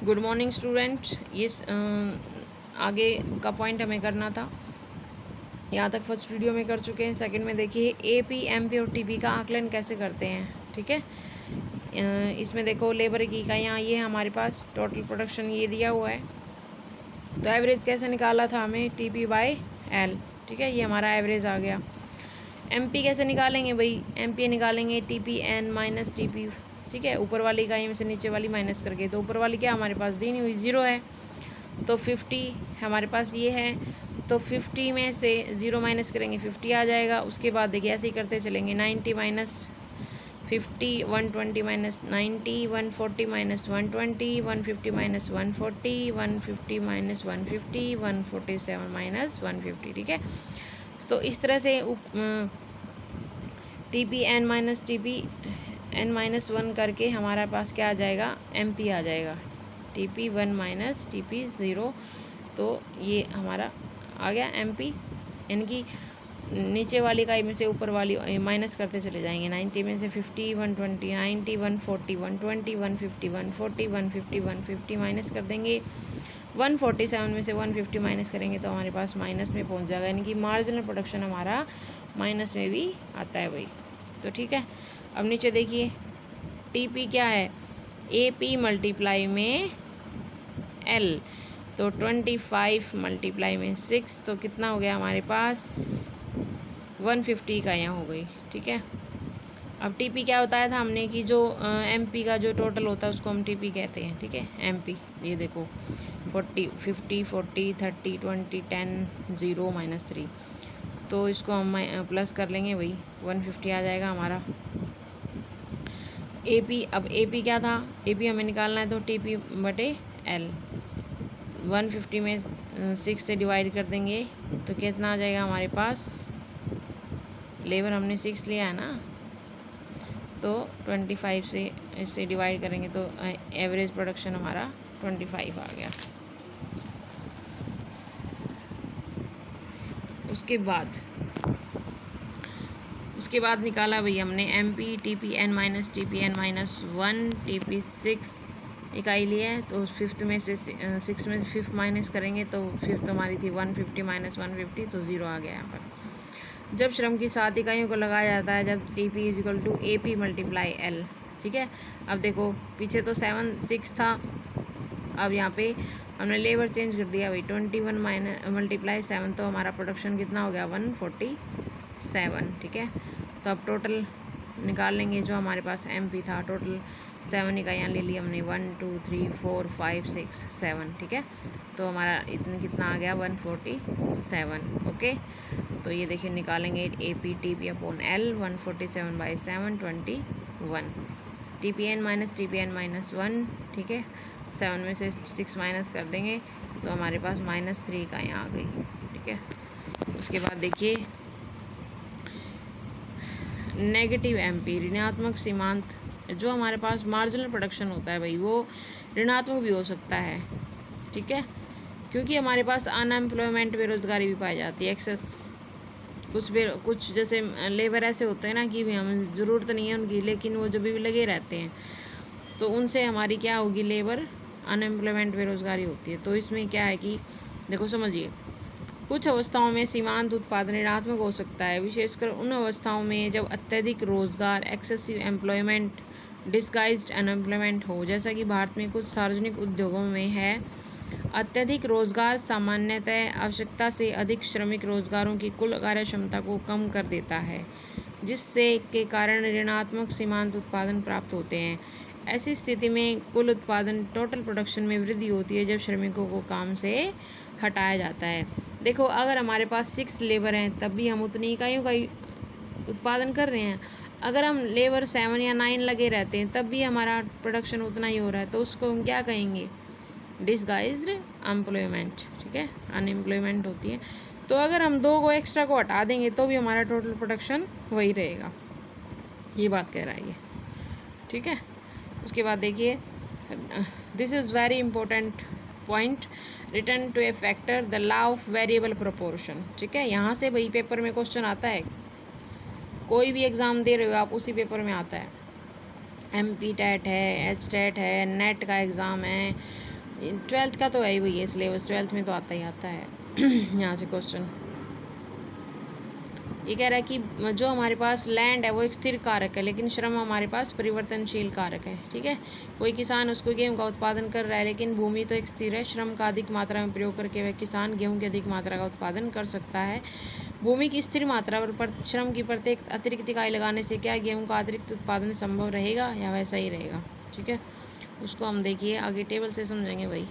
Good morning student. ये आगे का पॉइंट हमें करना था, यहाँ तक फर्स्ट वीडियो में कर चुके हैं। सेकंड में देखिए एपी, एमपी और टीपी का आकलन कैसे करते हैं। ठीक है, इसमें देखो लेबर की इकाइयाँ ये हमारे पास, टोटल प्रोडक्शन ये दिया हुआ है। तो एवरेज कैसे निकाला था हमें, टीपी बाय एल। ठीक है, ये हमारा एवरेज आ गया। एमपी कैसे निकालेंगे भाई, एमपी निकालेंगे टीपी एन माइनस टीपी। ठीक है, ऊपर वाली इकाई में से नीचे वाली माइनस करके, तो ऊपर वाली क्या हमारे पास दी नहीं हुई, 0 है। तो 50 हमारे पास ये है, तो 50 में से 0 माइनस करेंगे 50 आ जाएगा। उसके बाद देखिए ऐसे ही करते चलेंगे, 90 minus 50, 120 minus 90, 140 minus 120, 150 minus 140, 150 minus 150, 147 minus 150। ठीक है, तो इस तरह से TP N minus TP N minus 1 करके हमारा पास क्या आ जाएगा, एमपी आ जाएगा। टीपी 1 माइनस टीपी 0, तो ये हमारा आ गया एमपी। यानी कि नीचे वाली इकाई में से ऊपर वाली माइनस करते चले जाएंगे। 90 में से 50, 120, 90, 140, 120, 150, 140, 150, 150 माइनस कर देंगे। 147 में से 150 माइनस करेंगे तो हमारे पास माइनस में पहुंच जाएगा। यानी कि मार्जिनल प्रोडक्शन हमारा माइनस में भी आता है भाई। तो ठीक है, अब नीचे देखिए टीपी क्या है, एपी मल्टीप्लाई में एल, तो 25 मल्टीप्लाई में 6, तो कितना हो गया हमारे पास, 150 का यहाँ हो गई। ठीक है, अब टीपी क्या बताया था हमने कि जो एमपी का जो टोटल होता है उसको हम टीपी कहते हैं। ठीक है, एमपी ये देखो 40, 50, 40, 30, 20, 10, 0 माइनस 3, तो इसको हम प्लस कर लेंगे भाई, 150 आ जाएगा हमारा। एपी, अब एपी क्या था, एपी हमें निकालना है, तो टीपी बटे एल, 150 में 6 से डिवाइड कर देंगे तो कितना आ जाएगा हमारे पास, लेबर हमने 6 लिया है ना, तो 25 से इससे डिवाइड करेंगे तो एवरेज प्रोडक्शन हमारा 25 आ गया। उसके बाद निकाला भैया हमने MP, TP N minus TP N minus 1, TP 6 इकाई लिया है, तो फिफ्थ में से 6 में से फिफ्थ माइनस करेंगे तो फिफ्थ हमारी थी 150 माइनस 150, तो 0 आ गया यहाँ पर। जब श्रम की 7 इकाइयों को लगाया जाता है, जब TP is equal to AP multiply L. ठीक है, अब देखो पीछे तो 6 था, अब यहाँ पे हमने लेबर चेंज कर दिया भाई, 21 माइनस मल्टीप्लाई 7, तो हमारा प्रोडक्शन कितना हो गया, 147। ठीक है, तो अब टोटल निकाल लेंगे जो हमारे पास एमपी था, टोटल 7 इकाइयाँ ले ली हमने, 1 2 3 4 5 6 7। ठीक है, तो हमारा इतना कितना आ गया, 147। ओके, तो ये देखिए निकालेंगे AP TP upon L, 147 by 7, 21, TP N minus TP N minus 1। ठीक है, 7 में से 6 माइनस कर देंगे तो हमारे पास -3 इकाइयाँ आ गई। ठीक है, उसके बाद देखिए नेगेटिव एमपी, ऋणात्मक सीमांत। जो हमारे पास मार्जिनल प्रोडक्शन होता है भाई, वो ऋणात्मक भी हो सकता है। ठीक है, क्योंकि हमारे पास अनएम्प्लॉयमेंट, बेरोजगारी भी पाई जाती है, एक्सेस। कुछ जैसे लेबर ऐसे होते हैं ना कि हमें ज़रूरत नहीं है उनकी, लेकिन वो जब भी लगे रहते हैं तो उनसे हमारी क्या होगी, लेबर अनएम्प्लॉयमेंट, बेरोजगारी होती है। तो इसमें क्या है कि देखो समझिए, कुछ अवस्थाओं में सीमांत उत्पादन ऋणात्मक हो सकता है, विशेषकर उन अवस्थाओं में जब अत्यधिक रोजगार, एक्सेसिव एम्प्लॉयमेंट, डिस्गाइज्ड अनएम्प्लॉयमेंट हो, जैसा कि भारत में कुछ सार्वजनिक उद्योगों में है। अत्यधिक रोजगार सामान्यतः आवश्यकता से अधिक श्रमिक रोजगारों की कुल कार्य क्षमता को कम कर देता है, जिससे के कारण ऋणात्मक सीमांत उत्पादन प्राप्त होते हैं। ऐसी स्थिति में कुल उत्पादन, टोटल प्रोडक्शन में वृद्धि होती है जब श्रमिकों को काम से हटाया जाता है। देखो अगर हमारे पास 6 लेबर हैं तब भी हम उतनी इकाइयों का उत्पादन कर रहे हैं। अगर हम लेबर 7 या 9 लगे रहते हैं तब भी हमारा प्रोडक्शन उतना ही हो रहा है, तो उसको हम क्या कहेंगे, डिसगाइज्ड एम्प्लॉयमेंट। ठीक है, अनएम्प्लॉयमेंट होती है। तो अगर हम 2 को एक्स्ट्रा को हटा देंगे तो भी हमारा टोटल प्रोडक्शन वही रहेगा, ये बात कह रहा है ये। ठीक है, उसके बाद देखिए this is very important point, return to a factor the law of variable proportion. ठीक है, यहाँ से भाई पेपर में क्वेश्चन आता है, कोई भी एग्ज़ाम दे रहे हो आप, उसी पेपर में आता है। MP टेट है, एच टेट है, नेट का एग्ज़ाम है, 12th का तो है ही भैया सिलेबस, 12th में तो आता ही आता है। यहाँ से क्वेश्चन ये कह रहा है कि जो हमारे पास लैंड है वो एक स्थिर कारक है, लेकिन श्रम हमारे पास परिवर्तनशील कारक है। ठीक है, कोई किसान उसको गेहूं का उत्पादन कर रहा है, लेकिन भूमि तो एक स्थिर है। श्रम का अधिक मात्रा में प्रयोग करके वह किसान गेहूं की अधिक मात्रा का उत्पादन कर सकता है। भूमि की स्थिर मात्रा पर श्रम की प्रत्येक अतिरिक्त इकाई लगाने से क्या गेहूँ का अतिरिक्त उत्पादन संभव रहेगा या वैसा ही रहेगा। ठीक है, उसको हम देखिए आगे टेबल से समझेंगे भाई।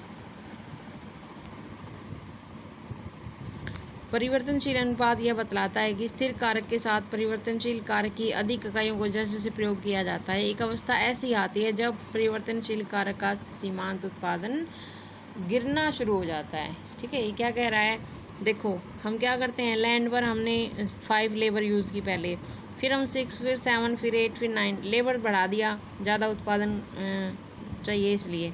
परिवर्तनशील अनुपात यह बतलाता है कि स्थिर कारक के साथ परिवर्तनशील कारक की अधिक इकाइयों को जैसे से प्रयोग किया जाता है। एक अवस्था ऐसी आती है जब परिवर्तनशील कारक का सीमांत उत्पादन गिरना शुरू हो जाता है। ठीक है, ये क्या कह रहा है, देखो हम क्या करते हैं, लैंड पर हमने 5 लेबर यूज़ की पहले, फिर हम 6, फिर 7, फिर 8, फिर 9 लेबर बढ़ा दिया, ज़्यादा उत्पादन चाहिए इसलिए।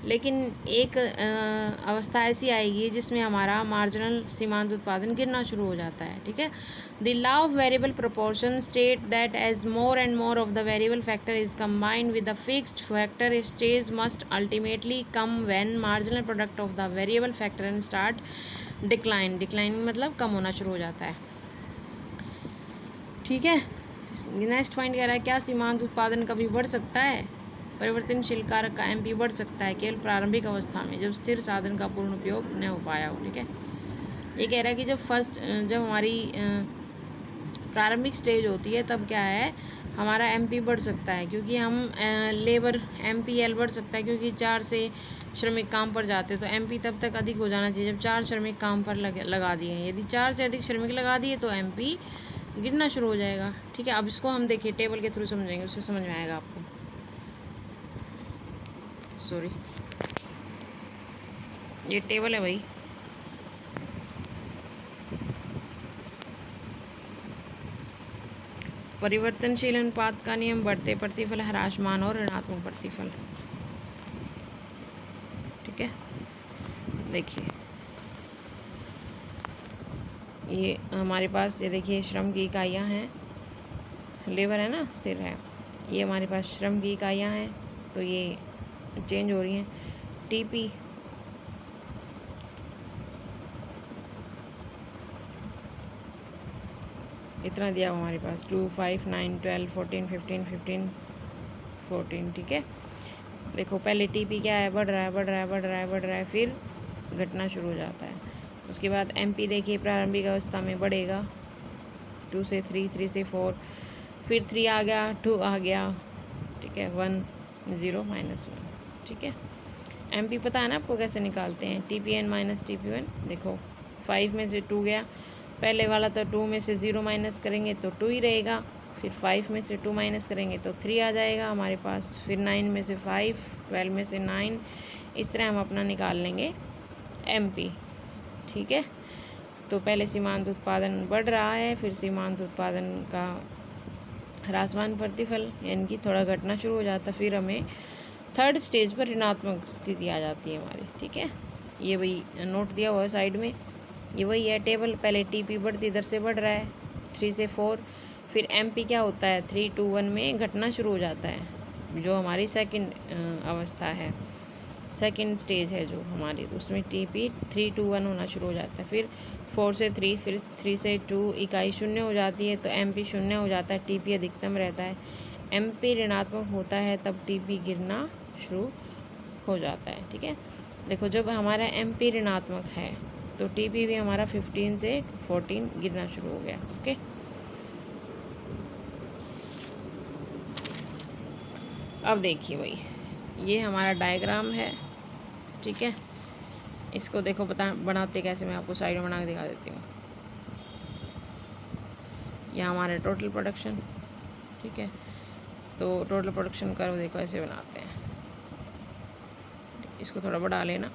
लेकिन एक अवस्था ऐसी आएगी जिसमें हमारा मार्जिनल सीमांत उत्पादन गिरना शुरू हो जाता है। ठीक है, the law of variable proportion state that as more and more of the variable factor is combined with the fixed factor stage must ultimately come when marginal product of the variable factor and start declining मतलब कम होना शुरू हो जाता है। ठीक है, next point कह रहा है, क्या सीमांत उत्पादन कभी बढ़ सकता है? परिवर्तनशील कारक का MP बढ़ सकता है केवल प्रारंभिक अवस्था में, जब स्थिर साधन का पूर्ण उपयोग न हो पाया हो। ठीक है, ये कह रहा है कि जब हमारी प्रारंभिक स्टेज होती है तब क्या है, हमारा MP बढ़ सकता है, क्योंकि हम लेबर MPL बढ़ सकता है, क्योंकि 4 से श्रमिक काम पर जाते हैं तो MP तब तक अधिक हो जाना चाहिए जब 4 श्रमिक काम पर लगा दिए हैं। यदि 4 से अधिक श्रमिक लगा दिए तो MP गिरना शुरू हो जाएगा। ठीक है, अब इसको हम देखिए टेबल के थ्रू समझेंगे, उससे समझ में आएगा आपको। सॉरी, ये टेबल है भाई। परिवर्तनशील अनुपात का नियम, बढ़ते प्रतिफल, ह्रासमान और ऋणात्मक प्रतिफल। ठीक है, देखिए ये हमारे पास, ये देखिए श्रम की इकाइयाँ हैं, लेबर है ना, स्थिर है। ये हमारे पास श्रम की इकाइयाँ हैं, तो ये चेंज हो रही हैं। TP इतना दिया हुआ हमारे पास 2, 5, 9, 12, 14, 15, 15, 14। ठीक है, देखो पहले TP क्या है, बढ़ रहा है बढ़ रहा है बढ़ रहा है बढ़ रहा है, फिर घटना शुरू हो जाता है। उसके बाद MP देखिए प्रारंभिक अवस्था में बढ़ेगा 2 से 3, 3 से 4, फिर 3 आ गया, 2 आ गया। ठीक है, 1, 0, -1। ठीक है, MP पता है ना आपको कैसे निकालते हैं, TPN - TP1। देखो 5 में से 2 गया, पहले वाला तो 2 में से 0 माइनस करेंगे तो 2 ही रहेगा, फिर 5 में से 2 माइनस करेंगे तो 3 आ जाएगा हमारे पास, फिर 9 में से 5, 12 में से 9, इस तरह हम अपना निकाल लेंगे MP। ठीक है, तो पहले सीमांत उत्पादन बढ़ रहा है, फिर सीमांत उत्पादन का ह्रासमान प्रतिफल यानी कि थोड़ा घटना शुरू हो जाता, फिर हमें थर्ड स्टेज पर ऋणात्मक स्थिति आ जाती है हमारी। ठीक है, ये वही नोट दिया हुआ है साइड में, ये वही है टेबल। पहले TP बढ़ती इधर से बढ़ रहा है 3 से 4, फिर MP क्या होता है 3, 2, 1 में घटना शुरू हो जाता है, जो हमारी सेकंड अवस्था है, सेकंड स्टेज है जो हमारी, उसमें TP 3, 2, 1 होना शुरू हो जाता है। फिर 4 से 3, फिर 3 से 2 इकाई शून्य हो जाती है तो MP शून्य हो जाता है, TP अधिकतम रहता है। MP ऋणात्मक होता है तब TP गिरना शुरू हो जाता है। ठीक है, देखो जब हमारा MP ऋणात्मक है तो TP भी हमारा 15 से 14 गिरना शुरू हो गया। ओके, अब देखिए भाई, ये हमारा डायग्राम है। ठीक है, इसको देखो बनाते कैसे, मैं आपको साइड में बना के दिखा देती हूँ। यह हमारा टोटल प्रोडक्शन। ठीक है, तो टोटल प्रोडक्शन कर्व देखो ऐसे बनाते हैं, इसको थोड़ा बढ़ा लेना।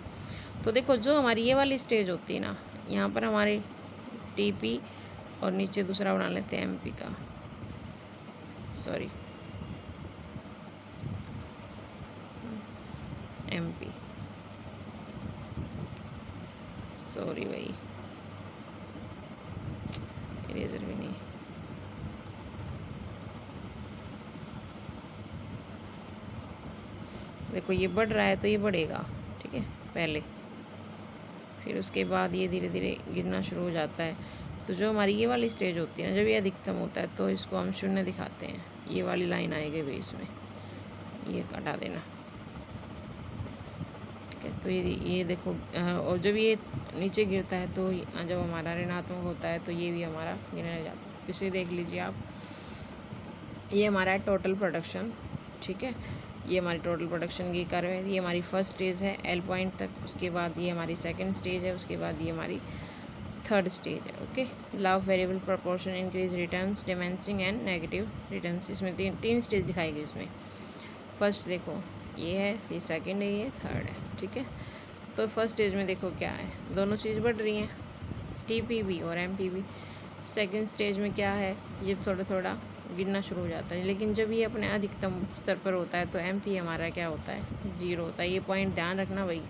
तो देखो जो हमारी ये वाली स्टेज होती है ना, यहाँ पर हमारी TP और नीचे दूसरा बना लेते हैं MP का, सॉरी MP, सॉरी भाई इरेजर भी नहीं, देखो ये बढ़ रहा है तो ये बढ़ेगा, ठीक है, पहले, फिर उसके बाद ये धीरे धीरे गिरना शुरू हो जाता है। तो जो हमारी ये वाली स्टेज होती है ना, जब ये अधिकतम होता है तो इसको हम शून्य दिखाते हैं। ये वाली लाइन आएगी बीच में, ये काटा देना, ठीक है। तो ये देखो, और जब ये नीचे गिरता है तो जब हमारा ऋणात्मक होता है तो ये भी हमारा गिरने जाता है। इसे देख लीजिए आप, ये हमारा है टोटल प्रोडक्शन, ठीक है। ये हमारी टोटल प्रोडक्शन की कर्व है। ये हमारी फर्स्ट स्टेज है एल पॉइंट तक, उसके बाद ये हमारी सेकंड स्टेज है, उसके बाद ये हमारी थर्ड स्टेज है। Okay, law of variable proportion, increase returns, diminishing and negative returns. इसमें तीन स्टेज दिखाई गई इसमें। फर्स्ट देखो ये है, ये सेकंड है, ये थर्ड है, ठीक है। तो फर्स्ट स्टेज में देखो क्या है, दोनों चीज़ बढ़ रही हैं, टीपीवी और एमपीवी। सेकंड स्टेज में क्या है, ये थोड़ा थोड़ा गिरना शुरू हो जाता है, लेकिन जब ये अपने अधिकतम स्तर पर होता है तो एमपी हमारा क्या होता है, 0 होता है। ये पॉइंट ध्यान रखना भाई,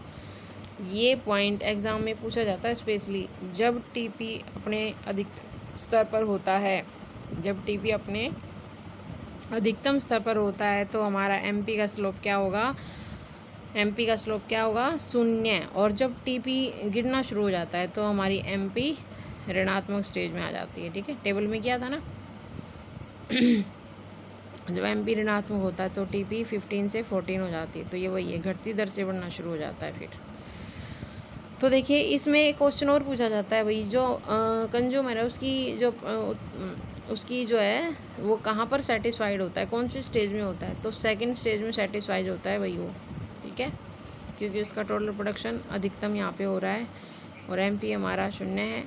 ये पॉइंट एग्ज़ाम में पूछा जाता है स्पेशली। जब टीपी अपने अधिक स्तर पर होता है, जब टीपी अपने अधिकतम स्तर पर होता है तो हमारा एमपी का स्लोप क्या होगा, एमपी का स्लोप क्या होगा, 0। और जब टीपी गिरना शुरू हो जाता है तो हमारी एमपी ऋणात्मक स्टेज में आ जाती है, ठीक है। टेबल में किया था ना जब एमपी ऋणात्मक होता है तो टीपी 15 से 14 हो जाती है, तो ये वही है, घटती दर से बढ़ना शुरू हो जाता है फिर। तो देखिए इसमें एक क्वेश्चन और पूछा जाता है भाई, जो कंज्यूमर है उसकी जो है वो कहाँ पर सेटिस्फाइड होता है, कौन सी स्टेज में होता है, तो सेकंड स्टेज में सेटिस्फाइड होता है भाई वो, ठीक है, क्योंकि उसका टोटल प्रोडक्शन अधिकतम यहाँ पे हो रहा है और एमपी हमारा 0 है,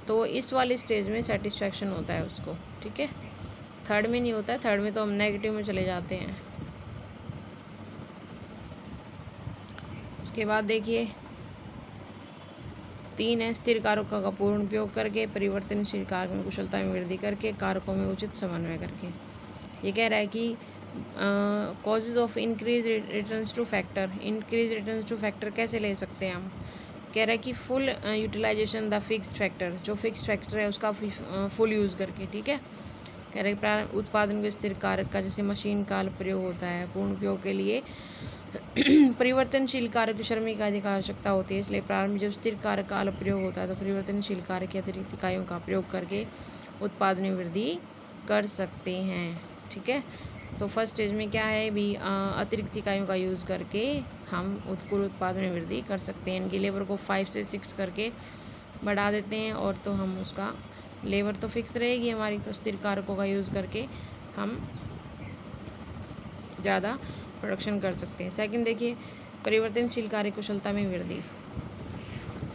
तो इस वाली स्टेज में सेटिस्फैक्शन होता है उसको, ठीक है। थर्ड में नहीं होता है, थर्ड में तो हम नेगेटिव में चले जाते हैं। उसके बाद देखिए 3 है, स्थिर कारकों का पूर्ण उपयोग करके, परिवर्तनशील कारक में कुशलता में वृद्धि करके, कारकों में उचित समन्वय करके। ये कह रहा है कि causes of increase returns to factor, increase returns to factor कैसे ले सकते हैं हम। कह रहा है कि full utilization the fixed factor, जो फिक्स्ड फैक्टर है उसका फुल यूज़ करके, ठीक है। कह रहे प्रारंभ उत्पादन के स्थिर कारक का जैसे मशीन का प्रयोग होता है, पूर्ण उपयोग के लिए परिवर्तनशील कारक श्रमिक अधिक आवश्यकता होती है, इसलिए प्रारंभ जब स्थिर कारक का प्रयोग होता है तो परिवर्तनशील कारक की अतिरिक्त इकाइयों का प्रयोग करके उत्पादन में वृद्धि कर सकते हैं, ठीक है। तो फर्स्ट स्टेज में क्या है भी, अतिरिक्त इकाइयों का यूज़ करके हम कुल उत्पादन में वृद्धि कर सकते हैं। इनकी लेबर को 5 से 6 करके बढ़ा देते हैं, और तो हम उसका लेबर तो फिक्स रहेगी हमारी, तो स्थिर कारकों का यूज़ करके हम ज़्यादा प्रोडक्शन कर सकते हैं। सेकंड देखिए, परिवर्तनशील कार्य कुशलता में वृद्धि,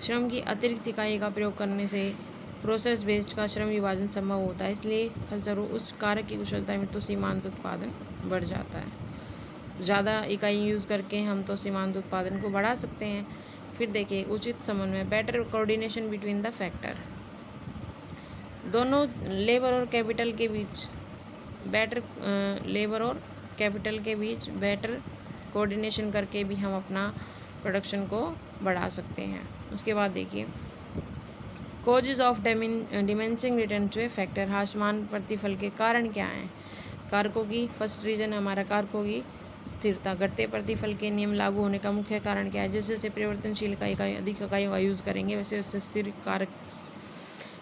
श्रम की अतिरिक्त इकाई का प्रयोग करने से प्रोसेस बेस्ड का श्रम विभाजन संभव होता है, इसलिए फलस्वरूप उस कारक की कुशलता में तो सीमांत उत्पादन बढ़ जाता है। ज़्यादा इकाई यूज़ करके हम तो सीमांत उत्पादन को बढ़ा सकते हैं। फिर देखिए उचित समन्वय, better coordination between the factor, दोनों लेबर और कैपिटल के बीच बेटर कोऑर्डिनेशन करके भी हम अपना प्रोडक्शन को बढ़ा सकते हैं। उसके बाद देखिए causes of diminishing return to a factor, ह्रासमान प्रतिफल के कारण क्या हैं। कारकों की फर्स्ट रीजन हमारा कारकों की स्थिरता, घटते प्रतिफल के नियम लागू होने का मुख्य कारण क्या है, जैसे जैसे परिवर्तनशील इकाई अधिक इकाइयों का यूज़ करेंगे वैसे वैसे स्थिर कारक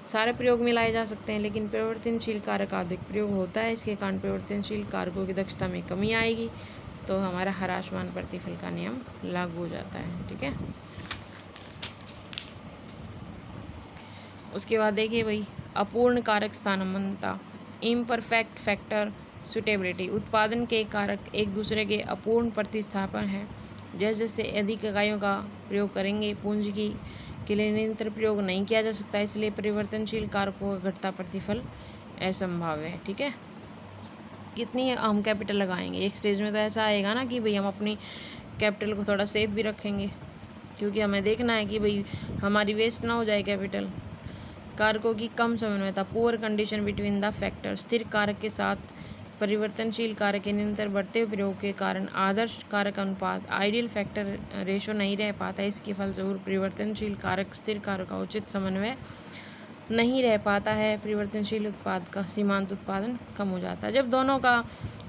सारे प्रयोग में लाए जा सकते हैं, लेकिन परिवर्तनशील कारक का अधिक प्रयोग होता है, इसके कारण परिवर्तनशील कारकों की दक्षता में कमी आएगी, तो हमारा ह्रासमान प्रतिफल का नियम लागू हो जाता है, ठीक है। उसके बाद देखिए भाई अपूर्ण कारक स्थानांतरता, इम्परफेक्ट फैक्टर सुटेबिलिटी, उत्पादन के कारक एक दूसरे के अपूर्ण प्रतिस्थापन है, जैसे जैसे अधिक इकाइयों का प्रयोग करेंगे पूंजी के लिए निरंतर प्रयोग नहीं किया जा सकता, इसलिए परिवर्तनशील कारकों का घटता प्रतिफल असंभाव्य है, ठीक है। कितनी हम कैपिटल लगाएंगे, एक स्टेज में तो ऐसा आएगा ना कि भाई हम अपनी कैपिटल को थोड़ा सेफ भी रखेंगे, क्योंकि हमें देखना है कि भाई हमारी वेस्ट ना हो जाए कैपिटल। कारकों की कम समन्वयता, poor condition between the factor, स्थिर कारक के साथ परिवर्तनशील कारक के निरंतर बढ़ते प्रयोग के कारण आदर्श कारक अनुपात आइडियल फैक्टर रेशो नहीं रह पाता, इसके फलस्वरूप परिवर्तनशील कारक स्थिर कारक का उचित समन्वय नहीं रह पाता है, परिवर्तनशील उत्पाद का सीमांत उत्पादन कम हो जाता है, जब दोनों का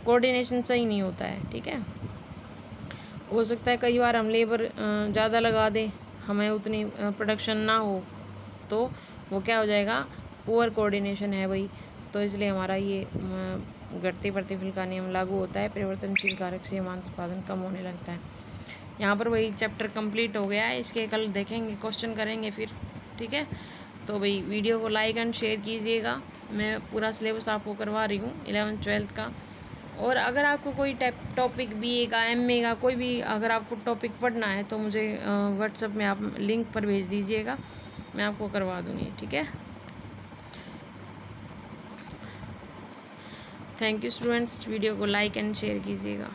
कोऑर्डिनेशन सही नहीं होता है, ठीक है। हो सकता है कई बार हम लेबर ज़्यादा लगा दें, हमें उतनी प्रोडक्शन ना हो, तो वो क्या हो जाएगा, पुअर कोऑर्डिनेशन है भाई। तो इसलिए हमारा ये घटते प्रतिफल का नियम लागू होता है, परिवर्तनशील कारक सीमांत उत्पादन कम होने लगता है। यहाँ पर वही चैप्टर कंप्लीट हो गया है, इसके कल देखेंगे, क्वेश्चन करेंगे फिर, ठीक है। तो भाई वीडियो को लाइक एंड शेयर कीजिएगा। मैं पूरा सिलेबस आपको करवा रही हूँ 11th-12th का। और अगर आपको कोई टॉपिक BA का, MA का, कोई भी अगर आपको टॉपिक पढ़ना है तो मुझे व्हाट्सएप में आप लिंक पर भेज दीजिएगा, मैं आपको करवा दूँगी, ठीक है। थैंक यू स्टूडेंट्स, वीडियो को लाइक एंड शेयर कीजिएगा।